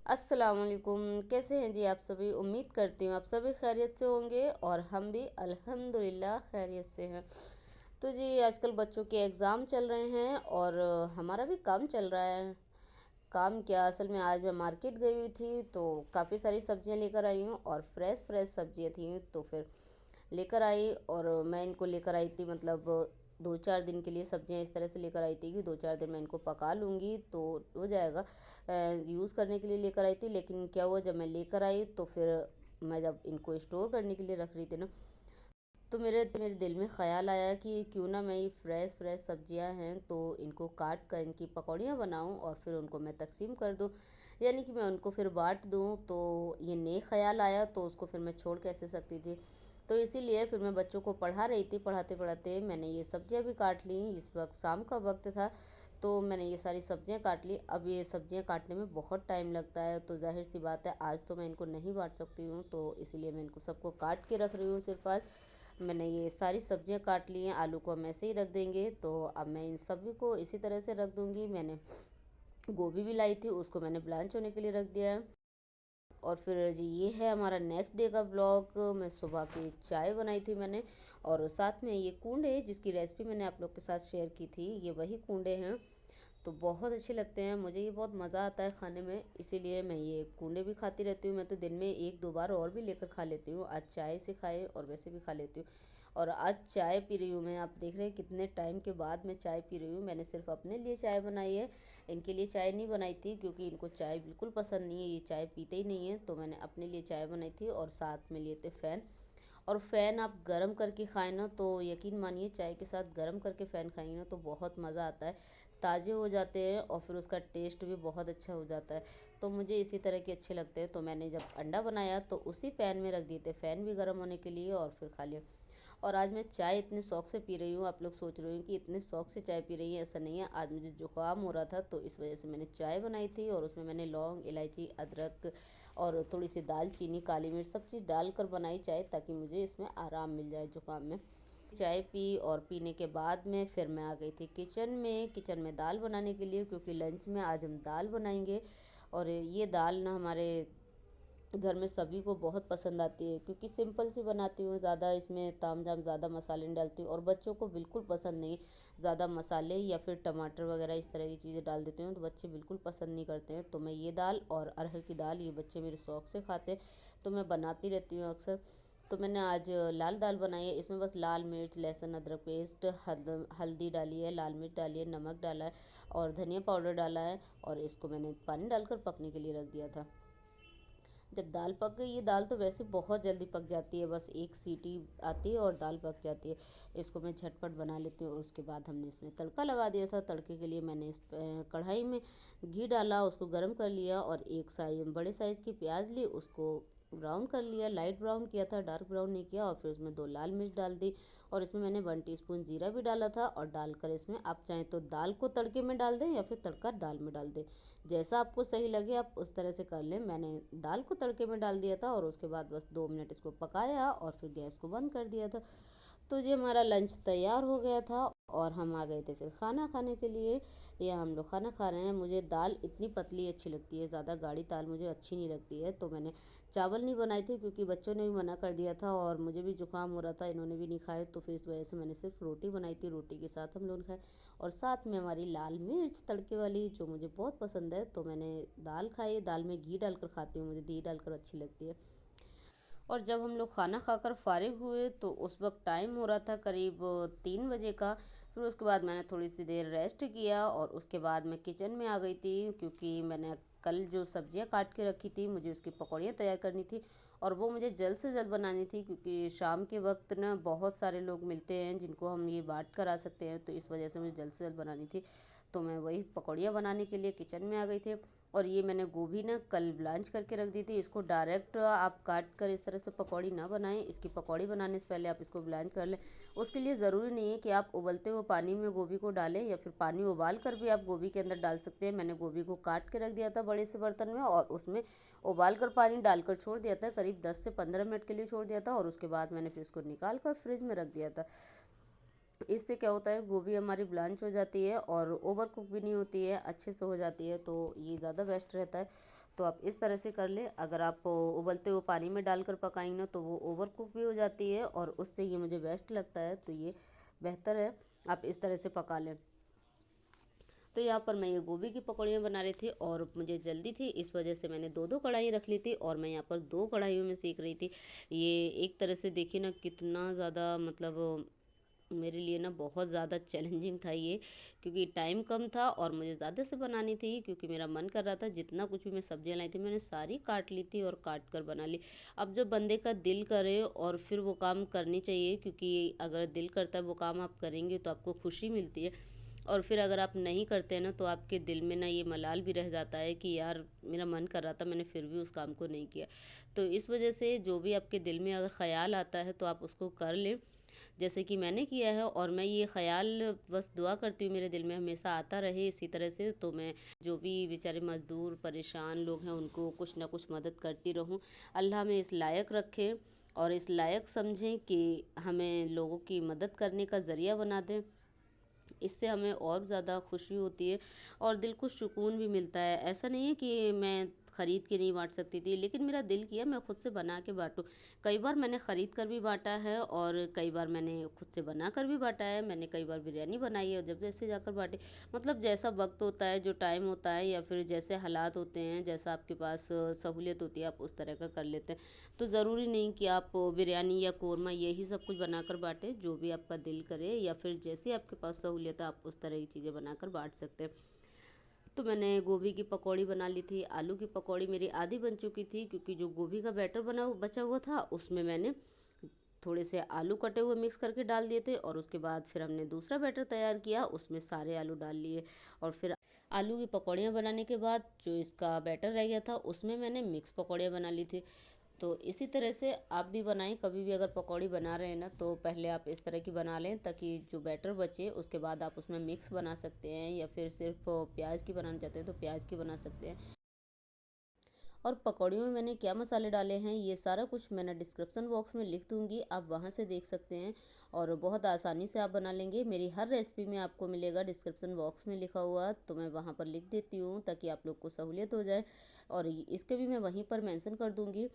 अस्सलाम वालेकुम। कैसे हैं जी आप सभी? उम्मीद करती हूँ आप सभी खैरियत से होंगे और हम भी अल्हम्दुलिल्लाह खैरियत से हैं। तो जी आजकल बच्चों के एग्ज़ाम चल रहे हैं और हमारा भी काम चल रहा है। काम क्या, असल में आज मैं मार्केट गई हुई थी तो काफ़ी सारी सब्जियां लेकर आई हूँ और फ्रेश फ्रेश सब्जियां थी तो फिर लेकर आई। और मैं इनको लेकर आई थी, मतलब 2-4 दिन के लिए सब्जियां इस तरह से लेकर आई थी कि 2-4 दिन मैं इनको पका लूँगी तो हो जाएगा। यूज़ करने के लिए लेकर आई थी, लेकिन क्या हुआ जब मैं लेकर आई तो फिर मैं जब इनको स्टोर करने के लिए रख रही थी ना, तो मेरे दिल में ख़्याल आया कि क्यों ना मैं ये फ्रेश फ्रेश सब्जियां हैं तो इनको काट कर इनकी पकौड़ियाँ बनाऊं और फिर उनको मैं तकसीम कर दूं, यानी कि मैं उनको फिर बांट दूं। तो ये नए ख़्याल आया तो उसको फिर मैं छोड़ कैसे सकती थी। तो इसीलिए फिर मैं बच्चों को पढ़ा रही थी, पढ़ाते पढ़ाते मैंने ये सब्जियां भी काट ली। इस वक्त शाम का वक्त था तो मैंने ये सारी सब्जियां काट ली। अब ये सब्जियां काटने में बहुत टाइम लगता है तो जाहिर सी बात है आज तो मैं इनको नहीं बांट सकती हूँ, तो इसीलिए मैं इनको सबको काट के रख रही हूँ। सिर्फ आज मैंने ये सारी सब्जियां काट ली हैं। आलू को हम ऐसे ही रख देंगे, तो अब मैं इन सभी को इसी तरह से रख दूंगी। मैंने गोभी भी लाई थी, उसको मैंने ब्लांच होने के लिए रख दिया है। और फिर जी ये है हमारा नेक्स्ट डे का ब्लॉग। मैं सुबह की चाय बनाई थी मैंने, और साथ में ये कूंडे जिसकी रेसिपी मैंने आप लोग के साथ शेयर की थी, ये वही कूंडे हैं। तो बहुत अच्छे लगते हैं मुझे, ये बहुत मज़ा आता है खाने में, इसीलिए मैं ये कूंडे भी खाती रहती हूँ। मैं तो दिन में 1-2 बार और भी लेकर खा लेती हूँ। आज चाय से खाए और वैसे भी खा लेती हूँ। और आज चाय पी रही हूँ मैं, आप देख रहे हैं कितने टाइम के बाद मैं चाय पी रही हूँ। मैंने सिर्फ अपने लिए चाय बनाई है, इनके लिए चाय नहीं बनाई थी क्योंकि इनको चाय बिल्कुल पसंद नहीं है, ये चाय पीते ही नहीं है। तो मैंने अपने लिए चाय बनाई थी और साथ में लिए थे फ़ैन। और फ़ैन आप गर्म करके खाएं ना तो यकीन मानिए, चाय के साथ गर्म करके फ़ैन खाएंगे ना तो बहुत मज़ा आता है। ताज़े हो जाते हैं और फिर उसका टेस्ट भी बहुत अच्छा हो जाता है। तो मुझे इसी तरह के अच्छे लगते हैं। तो मैंने जब अंडा बनाया तो उसी पैन में रख दिए थे फ़ैन भी गर्म होने के लिए, और फिर खा लिया। और आज मैं चाय इतने शौक़ से पी रही हूँ, आप लोग सोच रहे हो कि इतने शौक़ से चाय पी रही हैं, ऐसा नहीं है। आज मुझे ज़ुकाम हो रहा था तो इस वजह से मैंने चाय बनाई थी और उसमें मैंने लौंग, इलायची, अदरक और थोड़ी सी दालचीनी, काली मिर्च सब चीज़ डालकर बनाई चाय, ताकि मुझे इसमें आराम मिल जाए ज़ुकाम में। चाय पी और पीने के बाद में फिर मैं आ गई थी किचन में दाल बनाने के लिए, क्योंकि लंच में आज हम दाल बनाएंगे। और ये दाल ना हमारे घर में सभी को बहुत पसंद आती है, क्योंकि सिंपल सी बनाती हूँ, ज़्यादा इसमें तामझाम ज़्यादा मसाले नहीं डालती हूँ। और बच्चों को बिल्कुल पसंद नहीं ज़्यादा मसाले या फिर टमाटर वगैरह इस तरह की चीज़ें डाल देती हूँ, तो बच्चे बिल्कुल पसंद नहीं करते हैं। तो मैं ये दाल और अरहर की दाल, ये बच्चे मेरे शौक़ से खाते हैं, तो मैं बनाती रहती हूँ अक्सर। तो मैंने आज लाल दाल बनाई है। इसमें बस लाल मिर्च, लहसुन, अदरक पेस्ट, हल्दी डाली है, लाल मिर्च डाली है, नमक डाला है और धनिया पाउडर डाला है। और इसको मैंने पानी डालकर पकने के लिए रख दिया था। जब दाल पक गई, ये दाल तो वैसे बहुत जल्दी पक जाती है, बस एक सीटी आती है और दाल पक जाती है। इसको मैं झटपट बना लेती हूँ। और उसके बाद हमने इसमें तड़का लगा दिया था। तड़के के लिए मैंने इस कढ़ाई में घी डाला, उसको गर्म कर लिया और एक बड़े साइज़ की प्याज ली, उसको ब्राउन कर लिया, लाइट ब्राउन किया था, डार्क ब्राउन नहीं किया। और फिर उसमें 2 लाल मिर्च डाल दी और इसमें मैंने 1 टीस्पून जीरा भी डाला था। और डालकर इसमें आप चाहें तो दाल को तड़के में डाल दें या फिर तड़का दाल में डाल दें, जैसा आपको सही लगे आप उस तरह से कर लें। मैंने दाल को तड़के में डाल दिया था और उसके बाद बस 2 मिनट इसको पकाया और फिर गैस को बंद कर दिया था। तो ये हमारा लंच तैयार हो गया था और हम आ गए थे फिर खाना खाने के लिए। या हम लोग खाना खा रहे हैं। मुझे दाल इतनी पतली अच्छी लगती है, ज़्यादा गाढ़ी दाल मुझे अच्छी नहीं लगती है। तो मैंने चावल नहीं बनाए थे क्योंकि बच्चों ने भी मना कर दिया था और मुझे भी जुकाम हो रहा था, इन्होंने भी नहीं खाए, तो फिर इस वजह से मैंने सिर्फ रोटी बनाई थी। रोटी के साथ हम लोग खाए और साथ में हमारी लाल मिर्च तड़के वाली, जो मुझे बहुत पसंद है। तो मैंने दाल खाई। दाल में घी डालकर खाती हूँ, मुझे घी डालकर अच्छी लगती है। और जब हम लोग खाना खाकर फारिग हुए तो उस वक्त टाइम हो रहा था करीब 3 बजे का। फिर उसके बाद मैंने थोड़ी सी देर रेस्ट किया और उसके बाद मैं किचन में आ गई थी, क्योंकि मैंने कल जो सब्जियां काट के रखी थी मुझे उसकी पकौड़ियाँ तैयार करनी थी। और वो मुझे जल्द से जल्द बनानी थी, क्योंकि शाम के वक्त ना बहुत सारे लोग मिलते हैं जिनको हम ये बांट कर आ सकते हैं, तो इस वजह से मुझे जल्द से जल्द बनानी थी। तो मैं वही पकौड़ियाँ बनाने के लिए किचन में आ गई थी। और ये मैंने गोभी ना कल ब्लांच करके रख दी थी। इसको डायरेक्ट आप काट कर इस तरह से पकौड़ी ना बनाएं, इसकी पकौड़ी बनाने से पहले आप इसको ब्लांच कर लें। उसके लिए ज़रूरी नहीं है कि आप उबलते हुए पानी में गोभी को डालें, या फिर पानी उबाल कर भी आप गोभी के अंदर डाल सकते हैं। मैंने गोभी को काट के रख दिया था बड़े से बर्तन में और उसमें उबाल कर पानी डालकर छोड़ दिया था, करीब 10 से 15 मिनट के लिए छोड़ दिया था। और उसके बाद मैंने फिर इसको निकाल कर फ्रिज में रख दिया था। इससे क्या होता है, गोभी हमारी ब्लांच हो जाती है और ओवर कुक भी नहीं होती है, अच्छे से हो जाती है, तो ये ज़्यादा बेस्ट रहता है। तो आप इस तरह से कर लें। अगर आप उबलते हुए पानी में डालकर पकाएंगे ना तो वो ओवर कुक भी हो जाती है, और उससे ये मुझे बेस्ट लगता है, तो ये बेहतर है आप इस तरह से पका लें। तो यहाँ पर मैं ये गोभी की पकौड़ियाँ बना रही थी और मुझे जल्दी थी, इस वजह से मैंने दो दो कढ़ाई रख ली थी और मैं यहाँ पर दो कढ़ाइयों में सेक रही थी। ये एक तरह से देखिए ना कितना ज़्यादा मतलब मेरे लिए ना बहुत ज़्यादा चैलेंजिंग था ये, क्योंकि टाइम कम था और मुझे ज़्यादा से बनानी थी, क्योंकि मेरा मन कर रहा था। जितना कुछ भी मैं सब्जियां लाई थी मैंने सारी काट ली थी और काट कर बना ली। अब जब बंदे का दिल करे और फिर वो काम करनी चाहिए, क्योंकि अगर दिल करता है वो काम आप करेंगे तो आपको खुशी मिलती है, और फिर अगर आप नहीं करते हैं ना तो आपके दिल में ना ये मलाल भी रह जाता है कि यार मेरा मन कर रहा था मैंने फिर भी उस काम को नहीं किया। तो इस वजह से जो भी आपके दिल में अगर ख्याल आता है तो आप उसको कर लें, जैसे कि मैंने किया है। और मैं ये ख्याल बस दुआ करती हूँ मेरे दिल में हमेशा आता रहे इसी तरह से, तो मैं जो भी बेचारे मज़दूर परेशान लोग हैं उनको कुछ ना कुछ मदद करती रहूँ। अल्लाह हमें इस लायक रखे और इस लायक समझें कि हमें लोगों की मदद करने का ज़रिया बना दें। इससे हमें और ज़्यादा खुशी होती है और दिल को सुकून भी मिलता है। ऐसा नहीं है कि मैं ख़रीद के नहीं बांट सकती थी, लेकिन मेरा दिल किया मैं खुद से बना के बांटूँ। कई बार मैंने ख़रीद कर भी बांटा है और कई बार मैंने खुद से बना कर भी बांटा है। मैंने कई बार बिरयानी बनाई है और जब जैसे जाकर बांटे, मतलब जैसा वक्त होता है, जो टाइम होता है, या फिर जैसे हालात होते हैं, जैसा आपके पास सहूलियत होती है आप उस तरह का कर लेते हैं। तो ज़रूरी नहीं कि आप बिरयानी या कोरमा यही सब कुछ बनाकर बांटें, जो भी आपका दिल करे या फिर जैसे आपके पास सहूलियत है आप उस तरह की चीज़ें बनाकर बांट सकते हैं। तो मैंने गोभी की पकौड़ी बना ली थी। आलू की पकौड़ी मेरी आधी बन चुकी थी, क्योंकि जो गोभी का बैटर बना बचा हुआ था उसमें मैंने थोड़े से आलू कटे हुए मिक्स करके डाल दिए थे, और उसके बाद फिर हमने दूसरा बैटर तैयार किया, उसमें सारे आलू डाल लिए। और फिर आलू की पकौड़ियाँ बनाने के बाद जो इसका बैटर रह गया था उसमें मैंने मिक्स पकौड़ियाँ बना ली थी। तो इसी तरह से आप भी बनाएं। कभी भी अगर पकौड़ी बना रहे हैं ना तो पहले आप इस तरह की बना लें, ताकि जो बैटर बचे उसके बाद आप उसमें मिक्स बना सकते हैं, या फिर सिर्फ प्याज की बनाना चाहते हैं तो प्याज की बना सकते हैं। और पकौड़ियों में मैंने क्या मसाले डाले हैं ये सारा कुछ मैंने डिस्क्रिप्शन बॉक्स में लिख दूंगी, आप वहाँ से देख सकते हैं और बहुत आसानी से आप बना लेंगे। मेरी हर रेसिपी में आपको मिलेगा डिस्क्रिप्शन बॉक्स में लिखा हुआ, तो मैं वहाँ पर लिख देती हूँ ताकि आप लोग को सहूलियत हो जाए, और इसके भी मैं वहीं पर मेंशन कर दूँगी।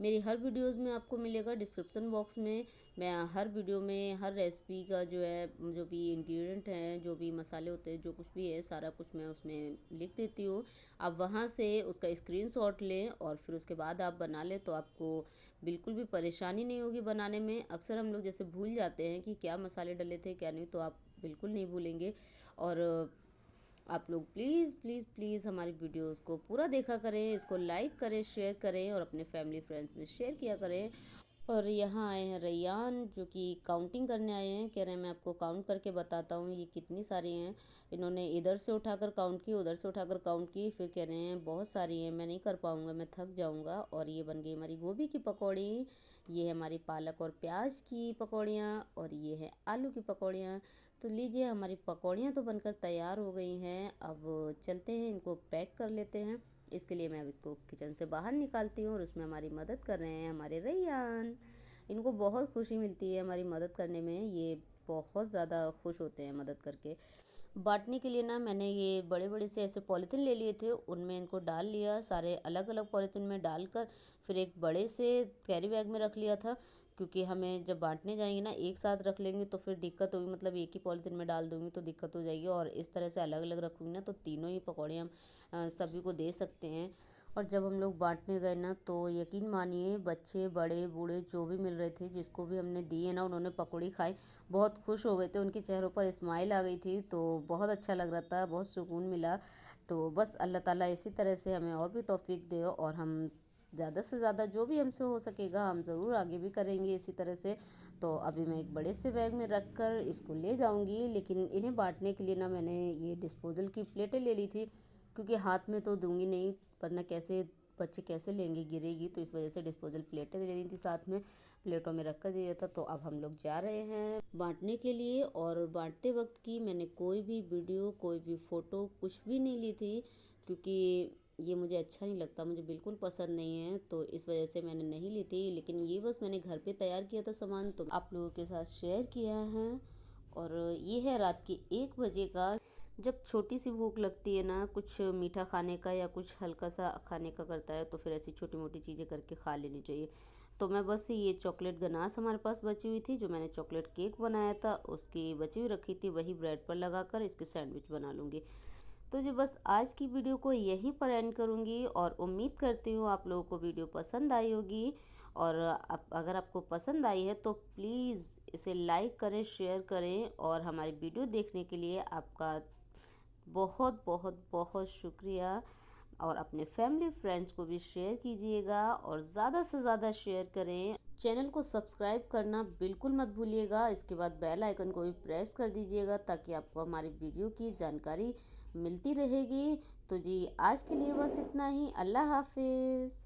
मेरी हर वीडियोस में आपको मिलेगा डिस्क्रिप्शन बॉक्स में। मैं हर वीडियो में हर रेसिपी का जो है, जो भी इंग्रेडिएंट हैं, जो भी मसाले होते हैं, जो कुछ भी है सारा कुछ मैं उसमें लिख देती हूँ। आप वहाँ से उसका स्क्रीनशॉट लें और फिर उसके बाद आप बना लें, तो आपको बिल्कुल भी परेशानी नहीं होगी बनाने में। अक्सर हम लोग जैसे भूल जाते हैं कि क्या मसाले डले थे क्या नहीं, तो आप बिल्कुल नहीं भूलेंगे। और आप लोग प्लीज़ प्लीज़ प्लीज़ हमारी वीडियोस को पूरा देखा करें, इसको लाइक करें, शेयर करें और अपने फैमिली फ्रेंड्स में शेयर किया करें। और यहाँ आए हैं रैयान, जो कि काउंटिंग करने आए हैं, कह रहे हैं मैं आपको काउंट करके बताता हूँ ये कितनी सारी हैं। इन्होंने इधर से उठाकर काउंट की, उधर से उठाकर काउंट की, फिर कह रहे हैं बहुत सारी हैं मैं नहीं कर पाऊँगा, मैं थक जाऊँगा। और ये बन गई हमारी गोभी की पकौड़ी, ये है हमारी पालक और प्याज की पकौड़ियाँ, और ये है आलू की पकौड़ियाँ। तो लीजिए हमारी पकौड़ियाँ तो बनकर तैयार हो गई हैं। अब चलते हैं इनको पैक कर लेते हैं। इसके लिए मैं अब इसको किचन से बाहर निकालती हूँ और उसमें हमारी मदद कर रहे हैं हमारे रैयान। इनको बहुत खुशी मिलती है हमारी मदद करने में, ये बहुत ज़्यादा खुश होते हैं मदद करके। बांटने के लिए ना मैंने ये बड़े बड़े से ऐसे पॉलीथीन ले लिए थे, उनमें इनको डाल लिया, सारे अलग अलग पॉलीथीन में डालकर फिर एक बड़े से कैरी बैग में रख लिया था, क्योंकि हमें जब बांटने जाएंगे ना एक साथ रख लेंगे तो फिर दिक्कत होगी, मतलब एक ही पॉलीथीन में डाल दूँगी तो दिक्कत हो जाएगी, और इस तरह से अलग अलग रखूँगी ना तो तीनों ही पकौड़े हम सभी को दे सकते हैं। और जब हम लोग बांटने गए ना तो यकीन मानिए बच्चे बड़े बूढ़े जो भी मिल रहे थे, जिसको भी हमने दिए ना उन्होंने पकौड़ी खाई, बहुत खुश हो गए थे, उनके चेहरों पर स्माइल आ गई थी, तो बहुत अच्छा लग रहा था, बहुत सुकून मिला। तो बस अल्लाह ताला इसी तरह से हमें और भी तौफीक दे, और हम ज़्यादा से ज़्यादा जो भी हमसे हो सकेगा हम ज़रूर आगे भी करेंगे इसी तरह से। तो अभी मैं एक बड़े से बैग में रख कर इसको ले जाऊंगी, लेकिन इन्हें बांटने के लिए ना मैंने ये डिस्पोज़ल की प्लेटें ले ली थी, क्योंकि हाथ में तो दूंगी नहीं, वरना कैसे बच्चे कैसे लेंगे, गिरेगी, तो इस वजह से डिस्पोजल प्लेटें ले ली थी साथ में, प्लेटों में रख कर दिया था। तो अब हम लोग जा रहे हैं बांटने के लिए, और बांटते वक्त की मैंने कोई भी वीडियो कोई भी फ़ोटो कुछ भी नहीं ली थी, क्योंकि ये मुझे अच्छा नहीं लगता, मुझे बिल्कुल पसंद नहीं है, तो इस वजह से मैंने नहीं ली थी। लेकिन ये बस मैंने घर पे तैयार किया था सामान, तो आप लोगों के साथ शेयर किया है। और ये है रात के 1 बजे का, जब छोटी सी भूख लगती है ना, कुछ मीठा खाने का या कुछ हल्का सा खाने का करता है, तो फिर ऐसी छोटी मोटी चीज़ें करके खा लेनी चाहिए। तो मैं बस ये चॉकलेट गनास हमारे पास बची हुई थी, जो मैंने चॉकलेट केक बनाया था उसकी बची हुई रखी थी, वही ब्रेड पर लगाकर इसके सैंडविच बना लूँगी। तो जी बस आज की वीडियो को यहीं पर एंड करूँगी और उम्मीद करती हूँ आप लोगों को वीडियो पसंद आई होगी। और अगर आपको पसंद आई है तो प्लीज़ इसे लाइक करें, शेयर करें, और हमारी वीडियो देखने के लिए आपका बहुत बहुत बहुत शुक्रिया। और अपने फैमिली फ्रेंड्स को भी शेयर कीजिएगा और ज़्यादा से ज़्यादा शेयर करें। चैनल को सब्सक्राइब करना बिल्कुल मत भूलिएगा। इसके बाद बेल आइकन को भी प्रेस कर दीजिएगा ताकि आपको हमारी वीडियो की जानकारी मिलती रहेगी। तो जी आज के लिए बस इतना ही। अल्लाह हाफिज़।